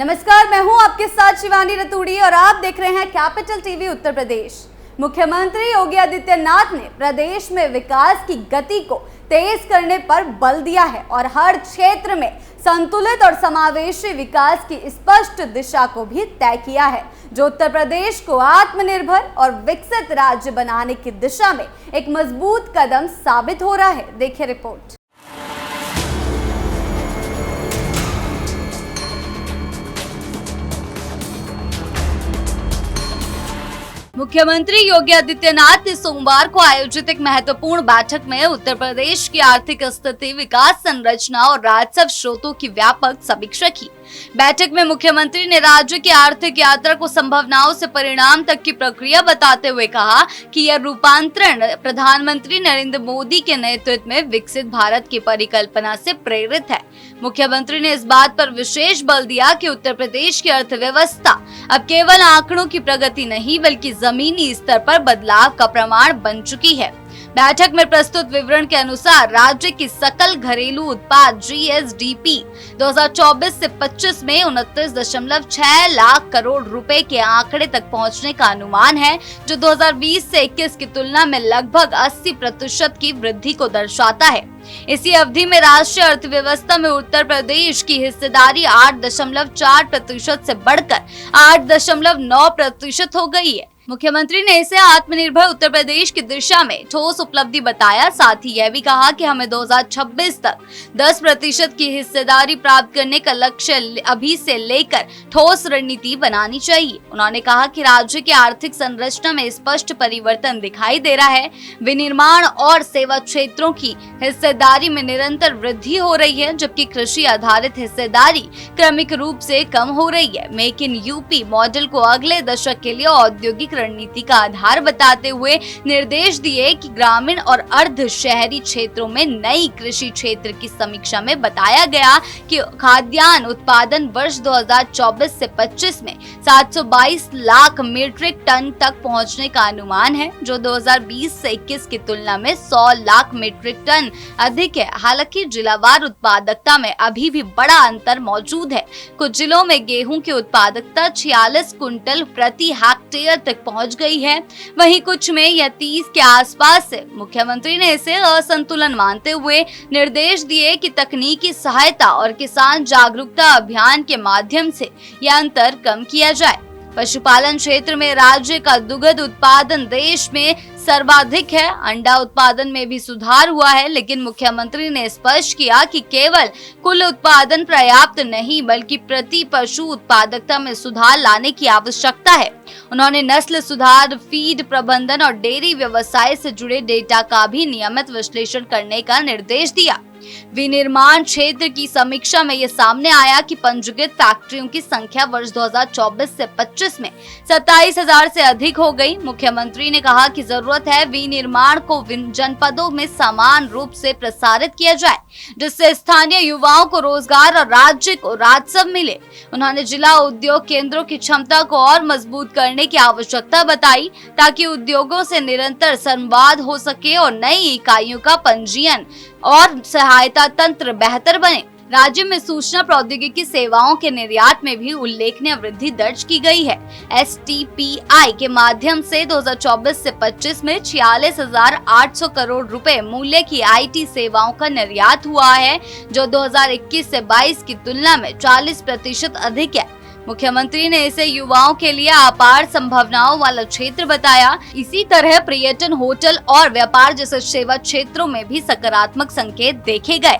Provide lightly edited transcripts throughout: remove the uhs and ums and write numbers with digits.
नमस्कार, मैं हूं आपके साथ शिवानी रतूड़ी और आप देख रहे हैं कैपिटल टीवी उत्तर प्रदेश। मुख्यमंत्री योगी आदित्यनाथ ने प्रदेश में विकास की गति को तेज करने पर बल दिया है और हर क्षेत्र में संतुलित और समावेशी विकास की स्पष्ट दिशा को भी तय किया है, जो उत्तर प्रदेश को आत्मनिर्भर और विकसित राज्य बनाने की दिशा में एक मजबूत कदम साबित हो रहा है। देखिए रिपोर्ट। मुख्यमंत्री योगी आदित्यनाथ ने सोमवार को आयोजित एक महत्वपूर्ण बैठक में उत्तर प्रदेश की आर्थिक स्थिति, विकास संरचना और राजस्व स्रोतों की व्यापक समीक्षा की। बैठक में मुख्यमंत्री ने राज्य की आर्थिक यात्रा को संभावनाओं से परिणाम तक की प्रक्रिया बताते हुए कहा कि यह रूपांतरण प्रधानमंत्री नरेंद्र मोदी के नेतृत्व में विकसित भारत की परिकल्पना से प्रेरित है। मुख्यमंत्री ने इस बात पर विशेष बल दिया कि उत्तर प्रदेश की अर्थव्यवस्था अब केवल आंकड़ों की प्रगति नहीं बल्कि जमीनी स्तर पर बदलाव का प्रमाण बन चुकी है। बैठक में प्रस्तुत विवरण के अनुसार राज्य की सकल घरेलू उत्पाद GSDP 2024 से 25 में 29.6 लाख करोड़ रुपए के आंकड़े तक पहुंचने का अनुमान है, जो 2020 से 21 की तुलना में लगभग 80% की वृद्धि को दर्शाता है। इसी अवधि में राष्ट्रीय अर्थव्यवस्था में उत्तर प्रदेश की हिस्सेदारी 8.4% से बढ़कर 8.9% हो गई है। मुख्यमंत्री ने इसे आत्मनिर्भर उत्तर प्रदेश की दिशा में ठोस उपलब्धि बताया। साथ ही यह भी कहा कि हमें 2026 तक 10% की हिस्सेदारी प्राप्त करने का लक्ष्य अभी से लेकर ठोस रणनीति बनानी चाहिए। उन्होंने कहा कि राज्य की आर्थिक संरचना में स्पष्ट परिवर्तन दिखाई दे रहा है। विनिर्माण और सेवा क्षेत्रों की हिस्सेदारी में निरंतर वृद्धि हो रही है, जबकि कृषि आधारित हिस्सेदारी क्रमिक रूप से कम हो रही है। मेक इन यूपी मॉडल को अगले दशक के लिए औद्योगिक रणनीति का आधार बताते हुए निर्देश दिए कि ग्रामीण और अर्ध शहरी क्षेत्रों में नई कृषि क्षेत्र की समीक्षा में बताया गया कि खाद्यान्न उत्पादन वर्ष 2024 से 25 में 722 लाख मीट्रिक टन तक पहुंचने का अनुमान है, जो 2020 से 21 की तुलना में 100 लाख मीट्रिक टन अधिक है। हालांकि जिलावार उत्पादकता में अभी भी बड़ा अंतर मौजूद है। कुछ जिलों में गेहूं की उत्पादकता 46 कुंटल प्रति हेक्टेयर तक पहुंच गई है, वहीं कुछ में यह 30 के आसपास है। मुख्यमंत्री ने इसे असंतुलन मानते हुए निर्देश दिए कि तकनीकी सहायता और किसान जागरूकता अभियान के माध्यम से यह अंतर कम किया जाए। पशुपालन क्षेत्र में राज्य का दुग्ध उत्पादन देश में सर्वाधिक है। अंडा उत्पादन में भी सुधार हुआ है, लेकिन मुख्यमंत्री ने स्पष्ट किया कि केवल कुल उत्पादन पर्याप्त नहीं बल्कि प्रति पशु उत्पादकता में सुधार लाने की आवश्यकता है। उन्होंने नस्ल सुधार, फीड प्रबंधन और डेयरी व्यवसाय से जुड़े डेटा का भी नियमित विश्लेषण करने का निर्देश दिया। विनिर्माण क्षेत्र की समीक्षा में यह सामने आया कि पंजीकृत फैक्ट्रियों की संख्या वर्ष 2024 से 25 में 27,000 से अधिक हो गई। मुख्यमंत्री ने कहा कि जरूरत है विनिर्माण को जनपदों में समान रूप से प्रसारित किया जाए, जिससे स्थानीय युवाओं को रोजगार और राज्य को राजस्व मिले। उन्होंने जिला उद्योग केंद्रों की क्षमता को और मजबूत करने की आवश्यकता बताई, ताकि उद्योगों से निरंतर संवाद हो सके और नई इकाइयों का पंजीयन और सहायता तंत्र बेहतर बने। राज्य में सूचना प्रौद्योगिकी सेवाओं के निर्यात में भी उल्लेखनीय वृद्धि दर्ज की गई है। STPI के माध्यम से 2024 से 25 में 46,800 करोड़ रुपए मूल्य की IT सेवाओं का निर्यात हुआ है, जो 2021 से 22 की तुलना में 40% अधिक है। मुख्यमंत्री ने इसे युवाओं के लिए अपार संभावनाओं वाला क्षेत्र बताया। इसी तरह पर्यटन, होटल और व्यापार जैसे सेवा क्षेत्रों में भी सकारात्मक संकेत देखे गए।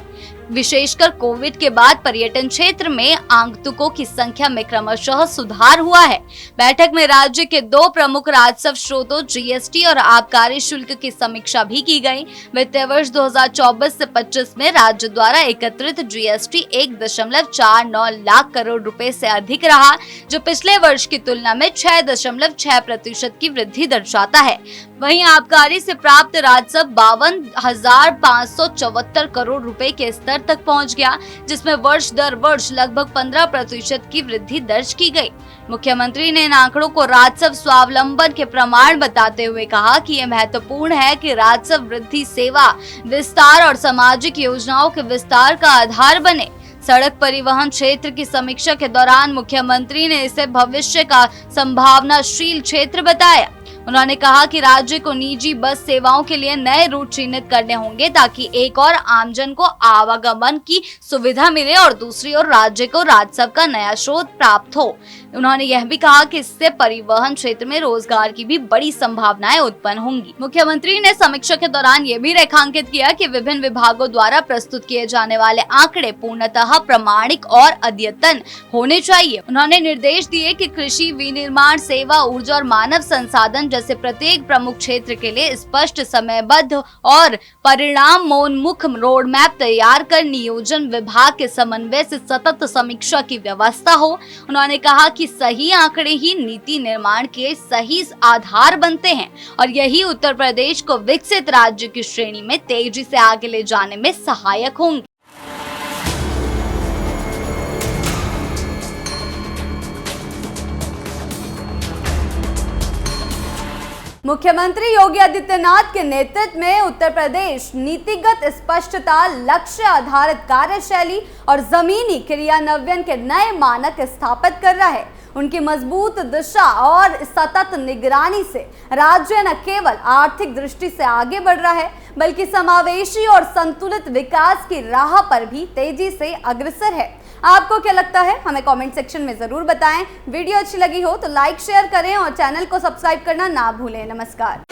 विशेषकर कोविड के बाद पर्यटन क्षेत्र में आगंतुकों की संख्या में क्रमशः सुधार हुआ है। बैठक में राज्य के 2 प्रमुख राजस्व स्रोतों GST और आबकारी शुल्क की समीक्षा भी की गई। वित्तीय वर्ष 2024 से 25 में राज्य द्वारा एकत्रित GST 1.49 लाख करोड़ रुपए से अधिक रहा, जो पिछले वर्ष की तुलना में 6.6% की वृद्धि दर्शाता है। वहीं आबकारी से प्राप्त राजस्व 52,574 करोड़ रुपए के स्तर तक पहुंच गया, जिसमें वर्ष दर वर्ष लगभग 15% की वृद्धि दर्ज की गई। मुख्यमंत्री ने इन आंकड़ों को राजस्व स्वावलंबन के प्रमाण बताते हुए कहा कि यह महत्वपूर्ण है कि राजस्व वृद्धि सेवा विस्तार और सामाजिक योजनाओं के विस्तार का आधार बने। सड़क परिवहन क्षेत्र की समीक्षा के दौरान मुख्यमंत्री ने इसे भविष्य का संभावनाशील क्षेत्र बताया। उन्होंने कहा कि राज्य को निजी बस सेवाओं के लिए नए रूट चिन्हित करने होंगे ताकि एक और आमजन को आवागमन की सुविधा मिले और दूसरी ओर राज्य को राजस्व का नया स्रोत प्राप्त हो। उन्होंने यह भी कहा कि इससे परिवहन क्षेत्र में रोजगार की भी बड़ी संभावनाएं उत्पन्न होंगी। मुख्यमंत्री ने समीक्षा के दौरान ये भी रेखांकित किया कि विभिन्न विभागों द्वारा प्रस्तुत किए जाने वाले आंकड़े पूर्णतः प्रमाणिक और अद्यतन होने चाहिए। उन्होंने निर्देश दिए कि कृषि, विनिर्माण, सेवा, ऊर्जा और मानव संसाधन जैसे प्रत्येक प्रमुख क्षेत्र के लिए स्पष्ट, समयबद्ध और परिणामोन्मुख रोड मैप तैयार कर नियोजन विभाग के समन्वय से सतत समीक्षा की व्यवस्था हो। उन्होंने कहा कि सही आंकड़े ही नीति निर्माण के सही आधार बनते हैं और यही उत्तर प्रदेश को विकसित राज्य की श्रेणी में तेजी से आगे ले जाने में सहायक होंगे। मुख्यमंत्री योगी आदित्यनाथ के नेतृत्व में उत्तर प्रदेश नीतिगत स्पष्टता, लक्ष्य आधारित कार्यशैली और जमीनी क्रियान्वयन के नए मानक स्थापित कर रहा है। उनकी मजबूत दिशा और सतत निगरानी से राज्य न केवल आर्थिक दृष्टि से आगे बढ़ रहा है बल्कि समावेशी और संतुलित विकास की राह पर भी तेजी से अग्रसर है। आपको क्या लगता है, हमें कमेंट सेक्शन में जरूर बताएं। वीडियो अच्छी लगी हो तो लाइक, शेयर करें और चैनल को सब्सक्राइब करना ना भूलें। नमस्कार।